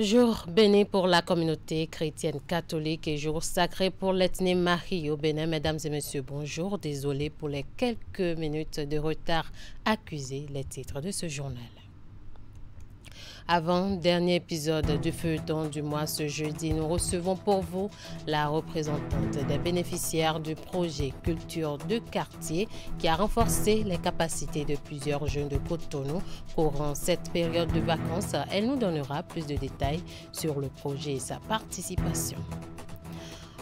Jour béni pour la communauté chrétienne catholique et jour sacré pour l'ethnie Mahi au Bénin. Mesdames et messieurs, bonjour. Désolé pour les quelques minutes de retard accusés, les titres de ce journal. Avant-dernier épisode du feuilleton du mois ce jeudi, nous recevons pour vous la représentante des bénéficiaires du projet Culture de quartier qui a renforcé les capacités de plusieurs jeunes de Cotonou courant cette période de vacances. Elle nous donnera plus de détails sur le projet et sa participation.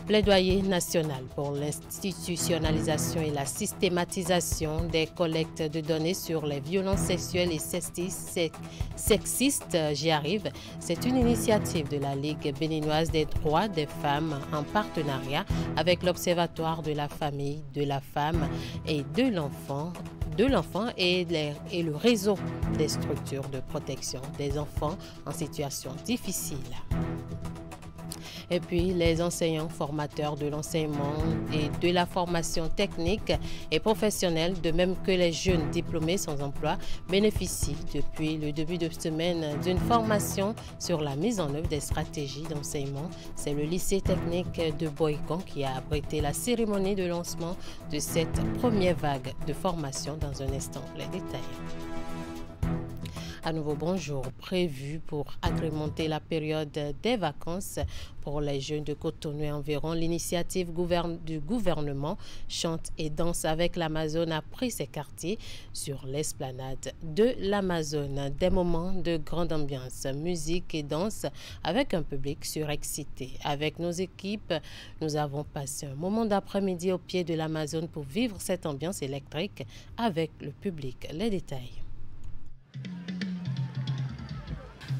Plaidoyer national pour l'institutionnalisation et la systématisation des collectes de données sur les violences sexuelles et sexistes. J'y arrive. C'est une initiative de la Ligue béninoise des droits des femmes en partenariat avec l'Observatoire de la famille, de la femme et de l'enfant et le réseau des structures de protection des enfants en situation difficile. Et puis, les enseignants formateurs de l'enseignement et de la formation technique et professionnelle, de même que les jeunes diplômés sans emploi, bénéficient depuis le début de semaine d'une formation sur la mise en œuvre des stratégies d'enseignement. C'est le lycée technique de Boïcon qui a abrité la cérémonie de lancement de cette première vague de formation. Dans un instant, les détails. À nouveau, bonjour. Prévu pour agrémenter la période des vacances pour les jeunes de Cotonou et environ, l'initiative du gouvernement Chante et danse avec l'Amazone a pris ses quartiers sur l'esplanade de l'Amazone. Des moments de grande ambiance, musique et danse avec un public surexcité. Avec nos équipes, nous avons passé un moment d'après-midi au pied de l'Amazone pour vivre cette ambiance électrique avec le public. Les détails.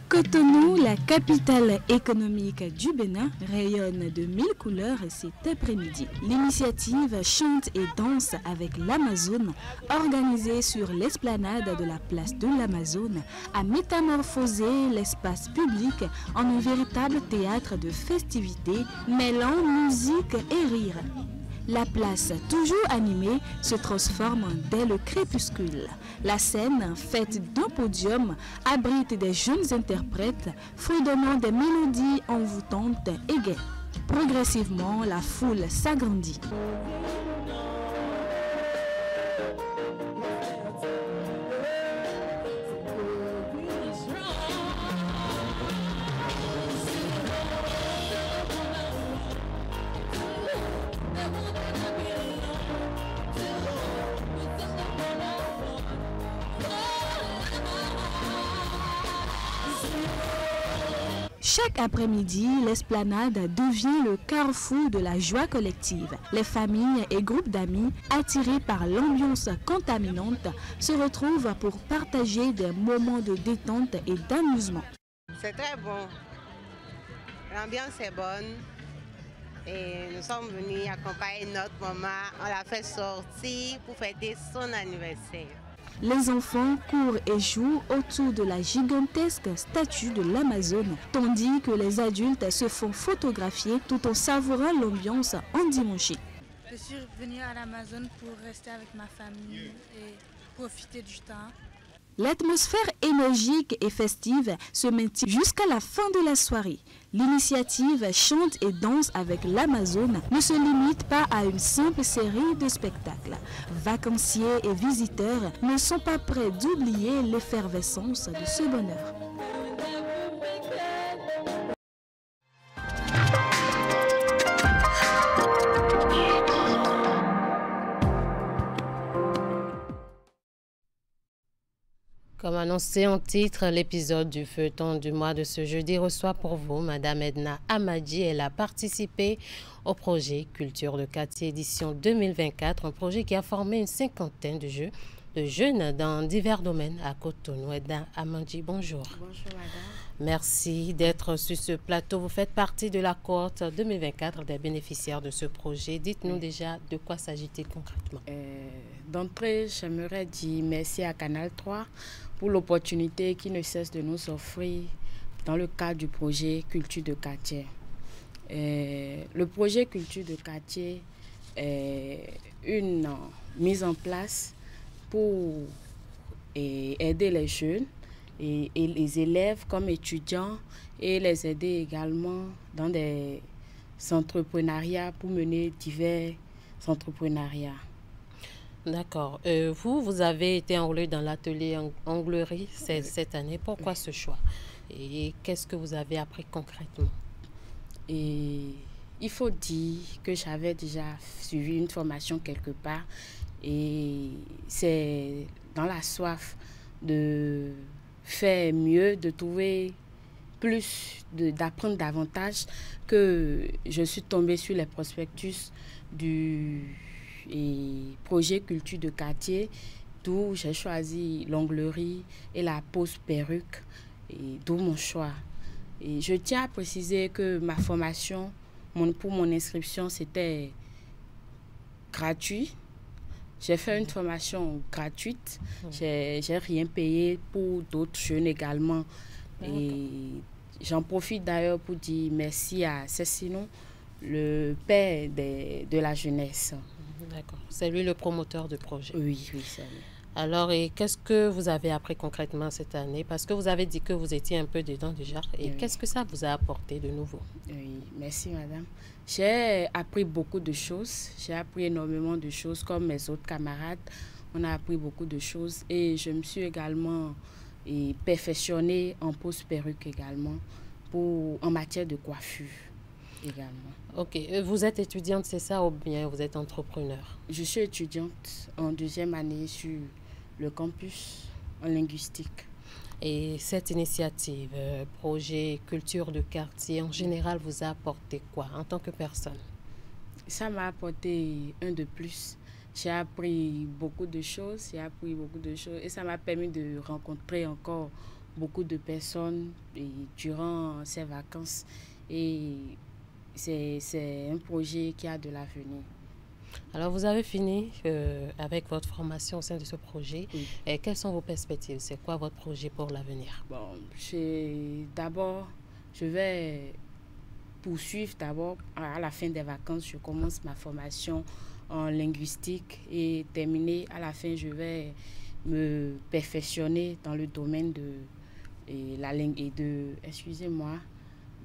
Cotonou, la capitale économique du Bénin, rayonne de 1000 couleurs cet après-midi. L'initiative Chante et danse avec l'Amazone, organisée sur l'esplanade de la place de l'Amazone, a métamorphosé l'espace public en un véritable théâtre de festivités mêlant musique et rire. La place, toujours animée, se transforme dès le crépuscule. La scène, faite d'un podium, abrite des jeunes interprètes fredonnant des mélodies envoûtantes et gaies. Progressivement, la foule s'agrandit. Chaque après-midi, l'esplanade devient le carrefour de la joie collective. Les familles et groupes d'amis, attirés par l'ambiance contaminante, se retrouvent pour partager des moments de détente et d'amusement. C'est très bon. L'ambiance est bonne. Et nous sommes venus accompagner notre maman. On l'a fait sortir pour fêter son anniversaire. Les enfants courent et jouent autour de la gigantesque statue de l'Amazone, tandis que les adultes se font photographier tout en savourant l'ambiance endimanchée. Je suis venue à l'Amazone pour rester avec ma famille et profiter du temps. L'atmosphère énergique et festive se maintient jusqu'à la fin de la soirée. L'initiative Chante et danse avec l'Amazone ne se limite pas à une simple série de spectacles. Vacanciers et visiteurs ne sont pas prêts d'oublier l'effervescence de ce bonheur. Comme annoncé en titre, l'épisode du feuilleton du mois de ce jeudi reçoit pour vous Madame Edna Amadji. Elle a participé au projet Culture de quartier édition 2024, un projet qui a formé une cinquantaine de jeunes dans divers domaines à Cotonou. Edna Amadji, bonjour. Bonjour madame. Merci d'être sur ce plateau. Vous faites partie de la cohorte 2024 des bénéficiaires de ce projet. Dites-nous déjà de quoi s'agit-il concrètement. D'entrée, j'aimerais dire merci à Canal 3 pour l'opportunité qui ne cesse de nous offrir dans le cadre du projet Culture de quartier. Le projet Culture de quartier est une mise en place pour aider les jeunes et les élèves comme étudiants et les aider également dans des entrepreneuriats pour mener divers entrepreneuriats. D'accord. Vous avez été enrôlé dans l'atelier Anglerie cette année. Pourquoi ce choix? Et qu'est-ce que vous avez appris concrètement? Et il faut dire que j'avais déjà suivi une formation quelque part et c'est dans la soif de faire mieux, de trouver plus, d'apprendre davantage que je suis tombée sur les prospectus du projet culture de quartier, d'où j'ai choisi l'onglerie et la pose perruque, et d'où mon choix. Et je tiens à préciser que ma formation, pour mon inscription, c'était gratuit. J'ai fait une formation gratuite. J'ai rien payé pour d'autres jeunes également. Et j'en profite d'ailleurs pour dire merci à Cécinon, le père de la jeunesse. D'accord. C'est lui le promoteur du projet. Oui, c'est lui. Alors, et qu'est-ce que vous avez appris concrètement cette année? Parce que vous avez dit que vous étiez un peu dedans déjà. Et qu'est-ce que ça vous a apporté de nouveau? Oui, merci madame. J'ai appris beaucoup de choses. J'ai appris énormément de choses comme mes autres camarades. On a appris beaucoup de choses. Et je me suis également perfectionnée en pose perruque également en matière de coiffure également. Ok. Vous êtes étudiante, c'est ça, ou bien vous êtes entrepreneur? Je suis étudiante en 2e année sur le campus en linguistique. Et cette initiative, projet culture de quartier, en général, vous a apporté quoi en tant que personne? Ça m'a apporté un de plus. J'ai appris beaucoup de choses, et ça m'a permis de rencontrer encore beaucoup de personnes durant ces vacances. Et c'est un projet qui a de l'avenir. Alors, vous avez fini avec votre formation au sein de ce projet. Oui. Et quelles sont vos perspectives? C'est quoi votre projet pour l'avenir? Bon, je vais poursuivre d'abord. À la fin des vacances, je commence ma formation en linguistique et terminer à la fin, je vais me perfectionner dans le domaine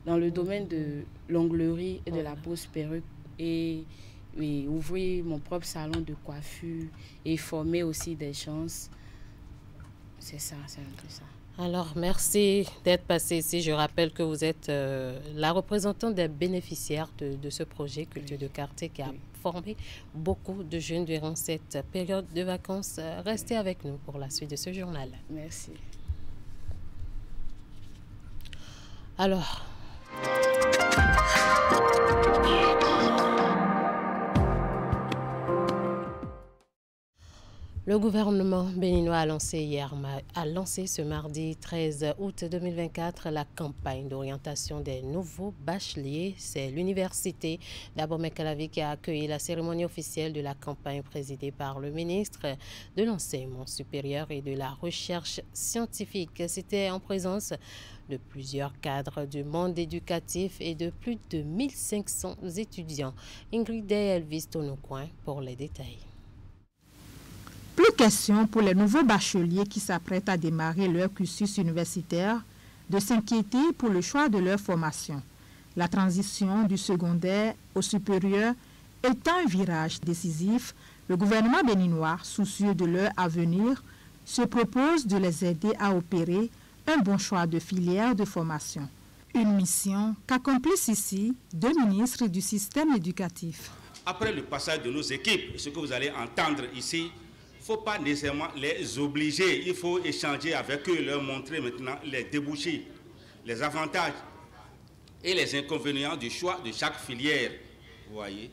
dans le domaine de l'onglerie et de la pose perruque et ouvrir mon propre salon de coiffure et former aussi des gens. C'est ça, c'est un peu ça. Alors, merci d'être passé ici. Je rappelle que vous êtes la représentante des bénéficiaires de ce projet Culture de quartier qui a formé beaucoup de jeunes durant cette période de vacances. Restez avec nous pour la suite de ce journal. Merci. Alors, le gouvernement béninois a lancé ce mardi 13 août 2024 la campagne d'orientation des nouveaux bacheliers. C'est l'université d'Abomey-Calavi qui a accueilli la cérémonie officielle de la campagne présidée par le ministre de l'Enseignement supérieur et de la Recherche scientifique. C'était en présence de plusieurs cadres du monde éducatif et de plus de 1500 étudiants. Ingrid Elvis Tonocoin pour les détails. Plus question pour les nouveaux bacheliers qui s'apprêtent à démarrer leur cursus universitaire de s'inquiéter pour le choix de leur formation. La transition du secondaire au supérieur étant un virage décisif, le gouvernement béninois, soucieux de leur avenir, se propose de les aider à opérer un bon choix de filière de formation. Une mission qu'accomplissent ici 2 ministres du système éducatif. Après le passage de nos équipes, ce que vous allez entendre ici, il ne faut pas nécessairement les obliger, il faut échanger avec eux, leur montrer maintenant les débouchés, les avantages et les inconvénients du choix de chaque filière. Vous voyez.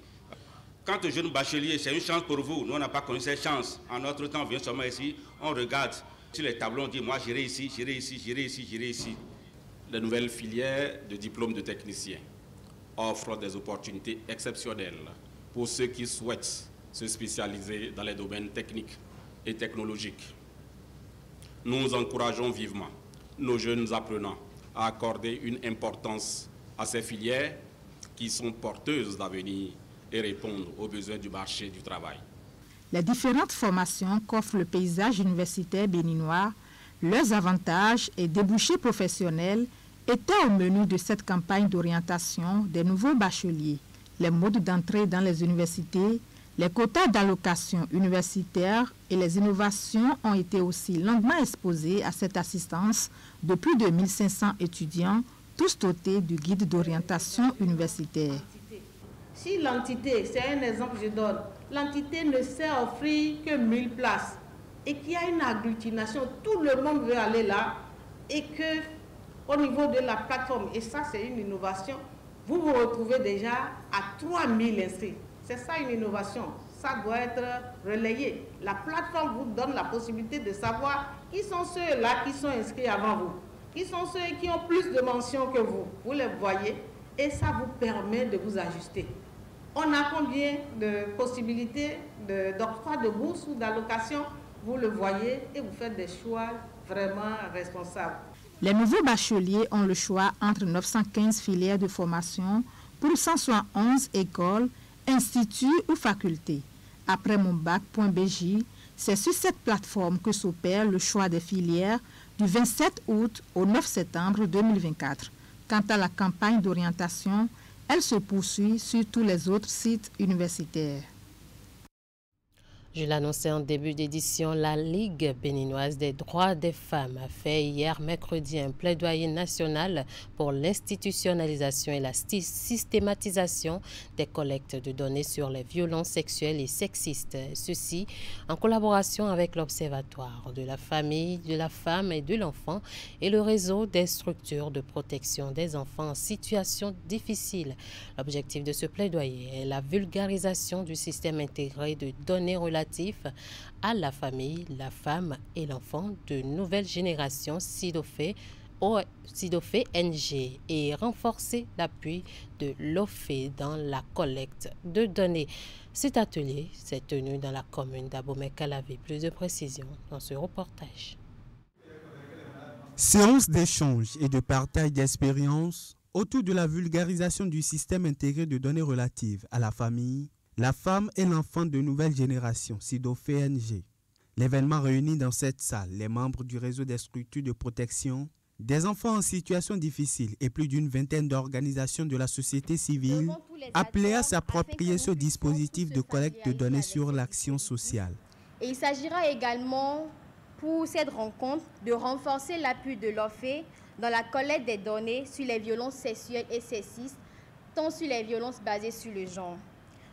Quant aux jeunes bacheliers, c'est une chance pour vous. Nous, on n'a pas connu cette chance. En notre temps, on vient seulement ici, on regarde sur les tableaux, on dit moi j'irai ici, j'irai ici, j'irai ici, j'irai ici. Les nouvelles filières de diplôme de technicien offrent des opportunités exceptionnelles pour ceux qui souhaitent se spécialiser dans les domaines techniques et technologiques. Nous encourageons vivement nos jeunes apprenants à accorder une importance à ces filières qui sont porteuses d'avenir et répondent aux besoins du marché du travail. Les différentes formations qu'offre le paysage universitaire béninois Leurs avantages et débouchés professionnels étaient au menu de cette campagne d'orientation des nouveaux bacheliers. Les modes d'entrée dans les universités, les quotas d'allocation universitaire et les innovations ont été aussi longuement exposés à cette assistance de plus de 1500 étudiants, tous dotés du guide d'orientation universitaire. Si l'entité, c'est un exemple que je donne, l'entité ne sait offrir que 1000 places et qu'il y a une agglutination, tout le monde veut aller là et que au niveau de la plateforme, et ça c'est une innovation, vous vous retrouvez déjà à 3000 inscrits. C'est ça une innovation, ça doit être relayé. La plateforme vous donne la possibilité de savoir qui sont ceux-là qui sont inscrits avant vous, qui sont ceux qui ont plus de mentions que vous. Vous les voyez et ça vous permet de vous ajuster. On a combien de possibilités d'octroi de bourse ou d'allocation? Vous le voyez et vous faites des choix vraiment responsables. Les nouveaux bacheliers ont le choix entre 915 filières de formation pour 171 écoles, instituts ou facultés. Après monbac.bj, c'est sur cette plateforme que s'opère le choix des filières du 27 août au 9 septembre 2024. Quant à la campagne d'orientation, elle se poursuit sur tous les autres sites universitaires. Je l'annonçais en début d'édition, la Ligue béninoise des droits des femmes a fait hier mercredi un plaidoyer national pour l'institutionnalisation et la systématisation des collectes de données sur les violences sexuelles et sexistes. Ceci en collaboration avec l'Observatoire de la famille, de la femme et de l'enfant et le réseau des structures de protection des enfants en situation difficile. L'objectif de ce plaidoyer est la vulgarisation du système intégré de données relatives à la famille, la femme et l'enfant de nouvelle génération SIDOFE NG et renforcer l'appui de l'OFE dans la collecte de données. Cet atelier s'est tenu dans la commune d'Abomey-Calavi. Plus de précisions dans ce reportage. Séance d'échange et de partage d'expériences autour de la vulgarisation du système intégré de données relatives à la famille, la femme et l'enfant de nouvelle génération, SIDOFE NG. L'événement réunit dans cette salle les membres du réseau des structures de protection des enfants en situation difficile et plus d'une vingtaine d'organisations de la société civile appelées à s'approprier ce dispositif de collecte de données sur l'action sociale. Et il s'agira également pour cette rencontre de renforcer l'appui de l'OFE dans la collecte des données sur les violences sexuelles et sexistes, tant sur les violences basées sur le genre,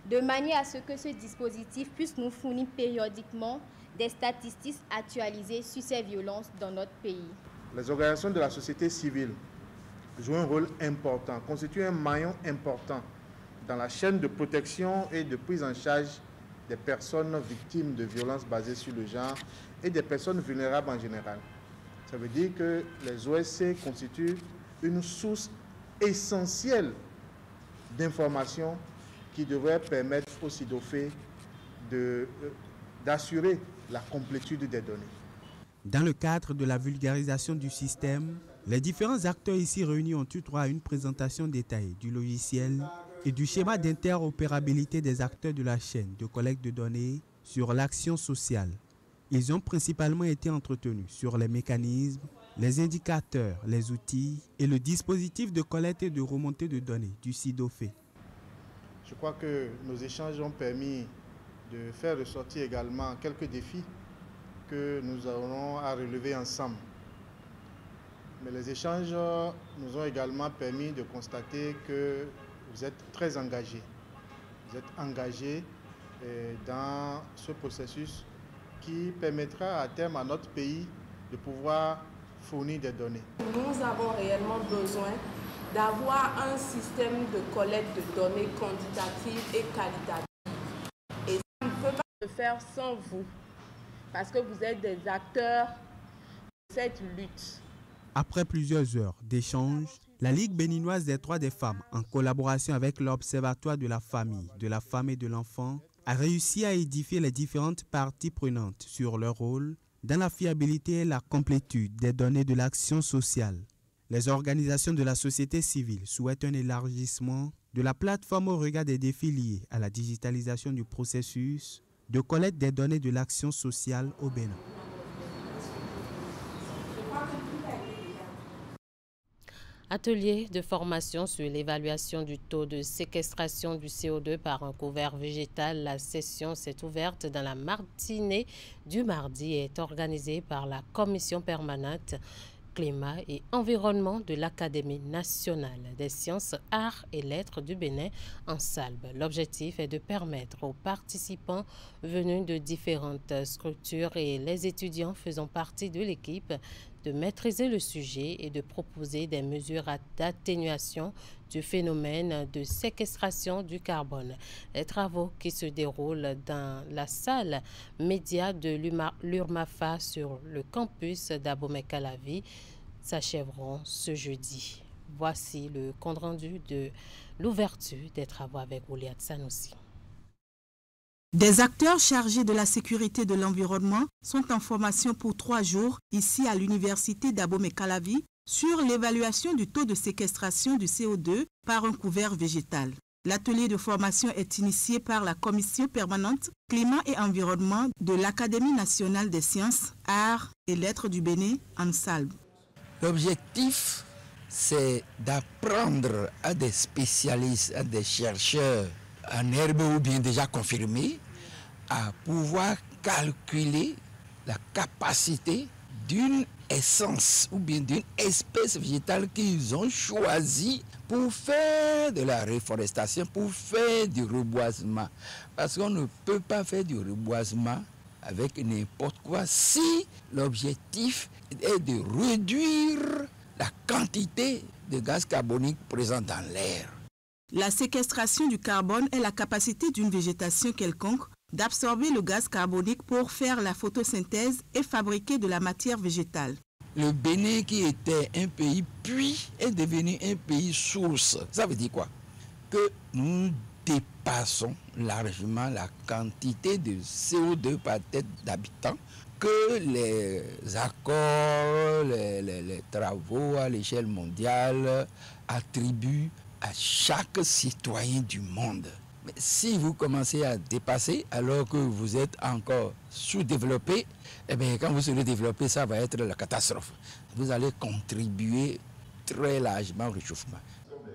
de manière à ce que ce dispositif puisse nous fournir périodiquement des statistiques actualisées sur ces violences dans notre pays. Les organisations de la société civile jouent un rôle important, constituent un maillon important dans la chaîne de protection et de prise en charge des personnes victimes de violences basées sur le genre et des personnes vulnérables en général. Ça veut dire que les OSC constituent une source essentielle d'informations qui devrait permettre au SIDOFE d'assurer la complétude des données. Dans le cadre de la vulgarisation du système, les différents acteurs ici réunis ont eu droit à une présentation détaillée du logiciel et du schéma d'interopérabilité des acteurs de la chaîne de collecte de données sur l'action sociale. Ils ont principalement été entretenus sur les mécanismes, les indicateurs, les outils et le dispositif de collecte et de remontée de données du SIDOFE. Je crois que nos échanges ont permis de faire ressortir également quelques défis que nous aurons à relever ensemble. Mais les échanges nous ont également permis de constater que vous êtes très engagés. Vous êtes engagés dans ce processus qui permettra à terme à notre pays de pouvoir fournir des données. Nous avons réellement besoin d'avoir un système de collecte de données quantitatives et qualitatives. Et ça ne peut pas se faire sans vous, parce que vous êtes des acteurs de cette lutte. Après plusieurs heures d'échanges, la Ligue béninoise des droits des femmes, en collaboration avec l'Observatoire de la famille, de la femme et de l'enfant, a réussi à édifier les différentes parties prenantes sur leur rôle dans la fiabilité et la complétude des données de l'action sociale. Les organisations de la société civile souhaitent un élargissement de la plateforme au regard des défis liés à la digitalisation du processus de collecte des données de l'action sociale au Bénin. Atelier de formation sur l'évaluation du taux de séquestration du CO2 par un couvert végétal. La session s'est ouverte dans la matinée du mardi et est organisée par la Commission permanente Climat et Environnement de l'Académie nationale des sciences, arts et lettres du Bénin en Salbe. L'objectif est de permettre aux participants venus de différentes structures et les étudiants faisant partie de l'équipe de maîtriser le sujet et de proposer des mesures d'atténuation du phénomène de séquestration du carbone. Les travaux qui se déroulent dans la salle média de l'URMAFA sur le campus d'Abomey-Calavi s'achèveront ce jeudi. Voici le compte-rendu de l'ouverture des travaux avec Ouliat Sanoussi. Des acteurs chargés de la sécurité de l'environnement sont en formation pour 3 jours ici à l'université d'Abomey-Calavi sur l'évaluation du taux de séquestration du CO2 par un couvert végétal. L'atelier de formation est initié par la Commission permanente Climat et Environnement de l'Académie nationale des sciences, arts et lettres du Bénin en Salbe. L'objectif, c'est d'apprendre à des spécialistes, à des chercheurs en herbe ou bien déjà confirmés, à pouvoir calculer la capacité d'une essence ou bien d'une espèce végétale qu'ils ont choisi pour faire de la réforestation, pour faire du reboisement. Parce qu'on ne peut pas faire du reboisement avec n'importe quoi si l'objectif est de réduire la quantité de gaz carbonique présent dans l'air. La séquestration du carbone est la capacité d'une végétation quelconque d'absorber le gaz carbonique pour faire la photosynthèse et fabriquer de la matière végétale. Le Bénin, qui était un pays puits, est devenu un pays source. Ça veut dire quoi? Que nous dépassons largement la quantité de CO2 par tête d'habitant que les accords, les travaux à l'échelle mondiale attribuent à chaque citoyen du monde. Mais si vous commencez à dépasser alors que vous êtes encore sous-développé, eh bien, quand vous serez développé, ça va être la catastrophe. Vous allez contribuer très largement au réchauffement.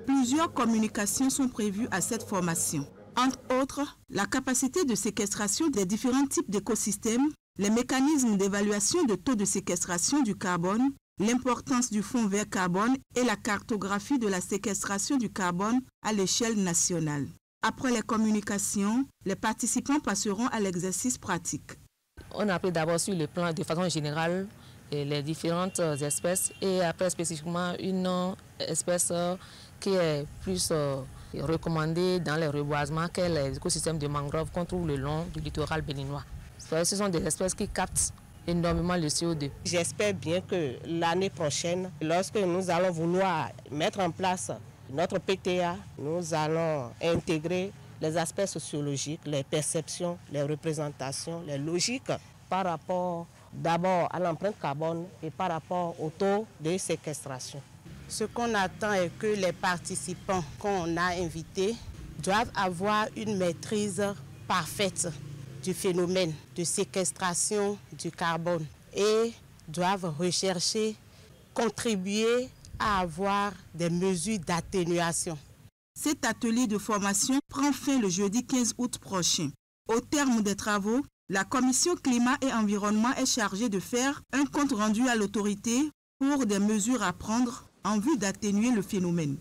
Plusieurs communications sont prévues à cette formation. Entre autres, la capacité de séquestration des différents types d'écosystèmes, les mécanismes d'évaluation de taux de séquestration du carbone, l'importance du fonds vert carbone et la cartographie de la séquestration du carbone à l'échelle nationale. Après les communications, les participants passeront à l'exercice pratique. On a appris d'abord sur le plan de façon générale les différentes espèces et après spécifiquement une espèce qui est plus recommandée dans les reboisements qu'est les écosystèmes de mangrove qu'on trouve le long du littoral béninois. Ce sont des espèces qui captent énormément le CO2. J'espère bien que l'année prochaine, lorsque nous allons vouloir mettre en place notre PTA, nous allons intégrer les aspects sociologiques, les perceptions, les représentations, les logiques par rapport d'abord à l'empreinte carbone et par rapport au taux de séquestration. Ce qu'on attend est que les participants qu'on a invités doivent avoir une maîtrise parfaite du phénomène de séquestration du carbone et doivent rechercher, contribuer à avoir des mesures d'atténuation. Cet atelier de formation prend fin le jeudi 15 août prochain. Au terme des travaux, la Commission Climat et Environnement est chargée de faire un compte rendu à l'autorité pour des mesures à prendre en vue d'atténuer le phénomène.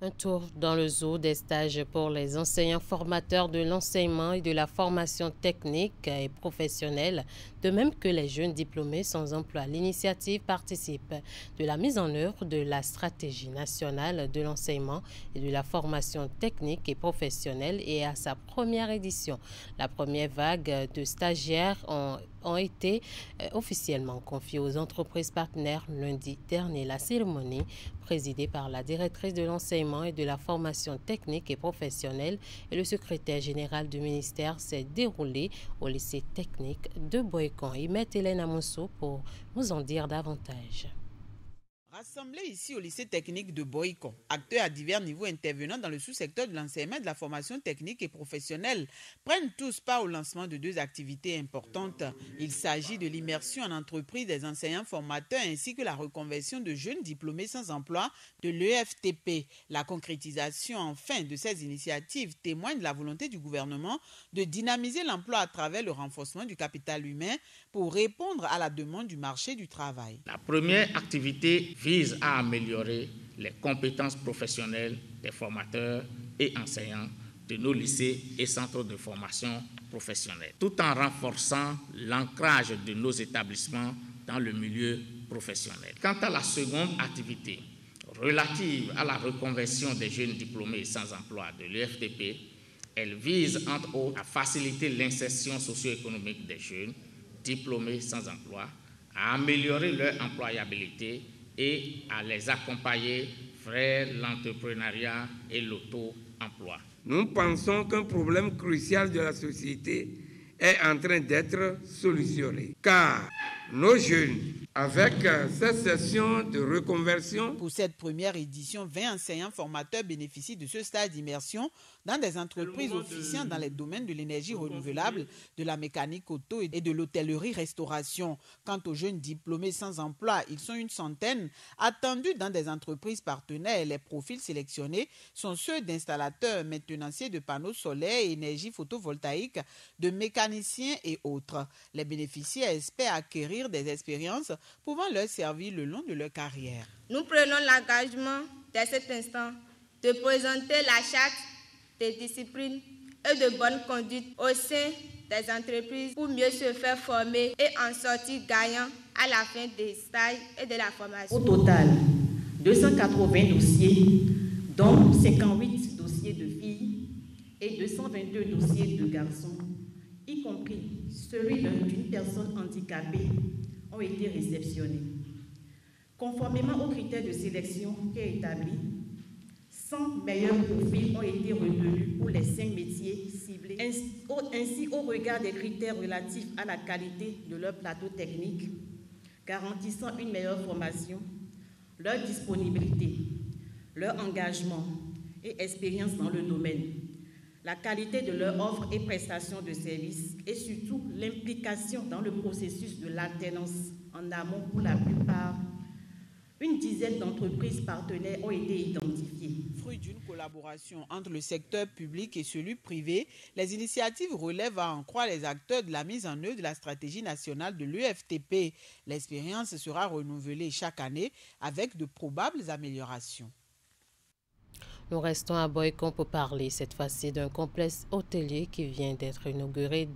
Un tour dans le zoo des stages pour les enseignants formateurs de l'enseignement et de la formation technique et professionnelle, de même que les jeunes diplômés sans emploi. L'initiative participe de la mise en œuvre de la stratégie nationale de l'enseignement et de la formation technique et professionnelle et à sa première édition. La première vague de stagiaires ont été officiellement confiés aux entreprises partenaires lundi dernier. La cérémonie, présidée par la directrice de l'enseignement et de la formation technique et professionnelle et le secrétaire général du ministère, s'est déroulée au lycée technique de Boécon. Y met Hélène Amousso pour nous en dire davantage. Rassemblés ici au lycée technique de Boïkon, acteurs à divers niveaux intervenant dans le sous-secteur de l'enseignement et de la formation technique et professionnelle, prennent tous part au lancement de deux activités importantes. Il s'agit de l'immersion en entreprise des enseignants formateurs ainsi que la reconversion de jeunes diplômés sans emploi de l'EFTP. La concrétisation enfin de ces initiatives témoigne de la volonté du gouvernement de dynamiser l'emploi à travers le renforcement du capital humain pour répondre à la demande du marché du travail. La première activité vise à améliorer les compétences professionnelles des formateurs et enseignants de nos lycées et centres de formation professionnelle, tout en renforçant l'ancrage de nos établissements dans le milieu professionnel. Quant à la seconde activité, relative à la reconversion des jeunes diplômés sans emploi de l'EFTP, elle vise entre autres à faciliter l'insertion socio-économique des jeunes diplômés sans emploi, à améliorer leur employabilité et à les accompagner vers l'entrepreneuriat et l'auto-emploi. Nous pensons qu'un problème crucial de la société est en train d'être solutionné, car nos jeunes, avec cette session de reconversion. Pour cette première édition, 20 enseignants formateurs bénéficient de ce stage d'immersion dans des entreprises officiant dans les domaines de l'énergie renouvelable, de la mécanique auto et de l'hôtellerie-restauration. Quant aux jeunes diplômés sans emploi, ils sont une centaine, attendus dans des entreprises partenaires. Les profils sélectionnés sont ceux d'installateurs, maintenanciers de panneaux solaires, énergie photovoltaïque, de mécaniciens et autres. Les bénéficiaires espèrent acquérir des expériences pouvant leur servir le long de leur carrière. Nous prenons l'engagement dès cet instant de présenter la charte des disciplines et de bonne conduite au sein des entreprises pour mieux se faire former et en sortir gagnant à la fin des stages et de la formation. Au total, 280 dossiers, dont 58 dossiers de filles et 222 dossiers de garçons, y compris celui d'une personne handicapée, ont été réceptionnés. Conformément aux critères de sélection qui est établi, 100 meilleurs profils ont été retenus pour les 5 métiers ciblés. Ainsi, au regard des critères relatifs à la qualité de leur plateau technique, garantissant une meilleure formation, leur disponibilité, leur engagement et expérience dans le domaine, la qualité de leur offre et prestation de services et surtout l'implication dans le processus de l'alternance en amont pour la plupart, une dizaine d'entreprises partenaires ont été identifiées. Fruit d'une collaboration entre le secteur public et celui privé, les initiatives relèvent à en croire les acteurs de la mise en œuvre de la stratégie nationale de l'EFTP. L'expérience sera renouvelée chaque année avec de probables améliorations. Nous restons à Boïkon pour parler cette fois-ci d'un complexe hôtelier qui vient d'être inauguré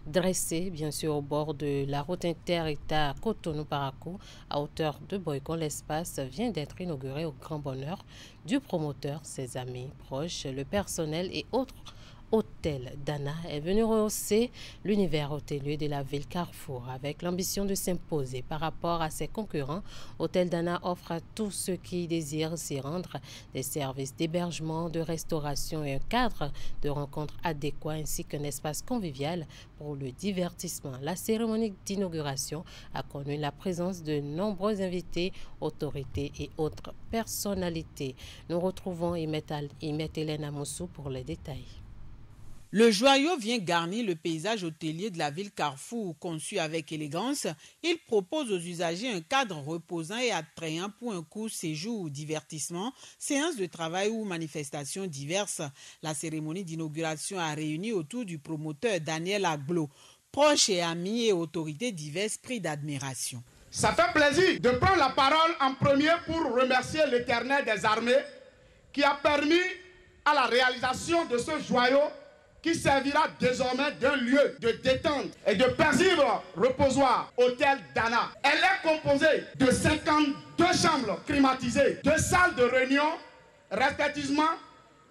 dressé bien sûr au bord de la route inter-État Cotonou-Parakou à hauteur de Boïkon. L'espace vient d'être inauguré au grand bonheur du promoteur, ses amis proches, le personnel et autres. Hôtel Dana est venu rehausser l'univers hôtelier de la ville Carrefour avec l'ambition de s'imposer par rapport à ses concurrents. Hôtel Dana offre à tous ceux qui désirent s'y rendre des services d'hébergement, de restauration et un cadre de rencontre adéquat ainsi qu'un espace convivial pour le divertissement. La cérémonie d'inauguration a connu la présence de nombreux invités, autorités et autres personnalités. Nous retrouvons Imet Hélène Amoussou pour les détails. Le joyau vient garnir le paysage hôtelier de la ville Carrefour. Conçu avec élégance, il propose aux usagers un cadre reposant et attrayant pour un court séjour ou divertissement, séances de travail ou manifestations diverses. La cérémonie d'inauguration a réuni autour du promoteur Daniel Aglo. Proches et amis et autorités diverses pris d'admiration. Ça fait plaisir de prendre la parole en premier pour remercier l'Éternel des armées qui a permis à la réalisation de ce joyau qui servira désormais d'un lieu de détente et de paisible reposoir, Hôtel Dana. Elle est composée de 52 chambres climatisées, 2 salles de réunion, respectivement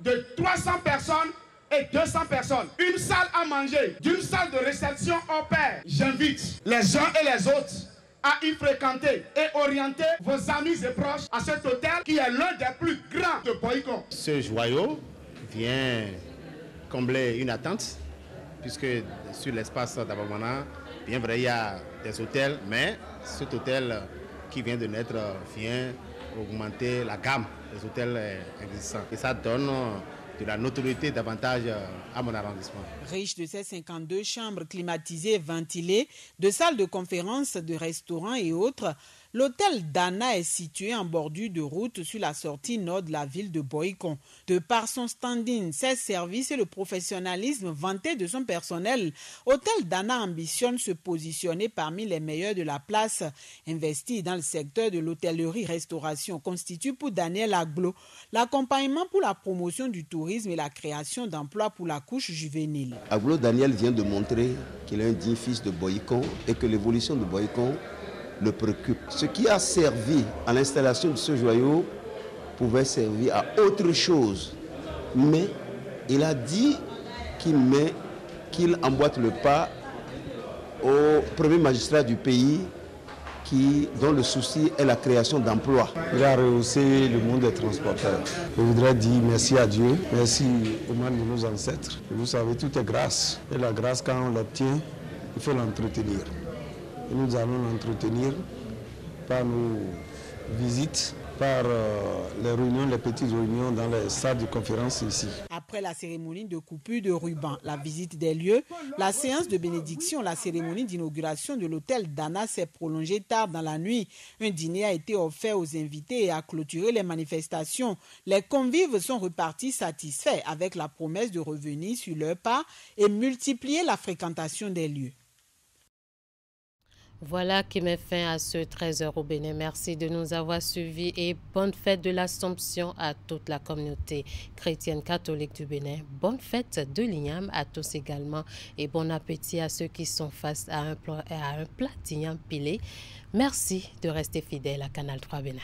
de 300 personnes et 200 personnes. Une salle à manger, d'une salle de réception au pair. J'invite les uns et les autres à y fréquenter et orienter vos amis et proches à cet hôtel qui est l'un des plus grands de Boïkon. Ce joyau vient combler une attente, puisque sur l'espace d'Abamana, bien vrai, il y a des hôtels, mais cet hôtel qui vient de naître vient augmenter la gamme des hôtels existants. Et ça donne de la notoriété davantage à mon arrondissement. Riche de ses 52 chambres climatisées et ventilées, de salles de conférences, de restaurants et autres, l'hôtel Dana est situé en bordure de route sur la sortie nord de la ville de Boycon. De par son standing, ses services et le professionnalisme vanté de son personnel, Hôtel Dana ambitionne se positionner parmi les meilleurs de la place. Investi dans le secteur de l'hôtellerie-restauration constitue pour Daniel Aglo l'accompagnement pour la promotion du tourisme et la création d'emplois pour la couche juvénile. Aglo Daniel vient de montrer qu'il est un digne fils de Boycon et que l'évolution de Boycon le préoccupe. Ce qui a servi à l'installation de ce joyau pouvait servir à autre chose. Mais il a dit qu'il emboîte le pas au premier magistrat du pays dont le souci est la création d'emplois. Il a rehaussé le monde des transporteurs. Je voudrais dire merci à Dieu, merci aux membres de nos ancêtres. Et vous savez, tout est grâce. Et la grâce, quand on l'obtient, il faut l'entretenir. Et nous allons l'entretenir par nos visites, par les réunions, les petites réunions dans les salles de conférence ici. Après la cérémonie de coupure de ruban, la visite des lieux, la séance de bénédiction, la cérémonie d'inauguration de l'hôtel Dana s'est prolongée tard dans la nuit. Un dîner a été offert aux invités et a clôturé les manifestations. Les convives sont repartis satisfaits avec la promesse de revenir sur leur pas et multiplier la fréquentation des lieux. Voilà qui met fin à ce 13h au Bénin. Merci de nous avoir suivis et bonne fête de l'Assomption à toute la communauté chrétienne catholique du Bénin. Bonne fête de l'Igname à tous également et bon appétit à ceux qui sont face à un plat d'igname pilé. Merci de rester fidèles à Canal 3 Bénin.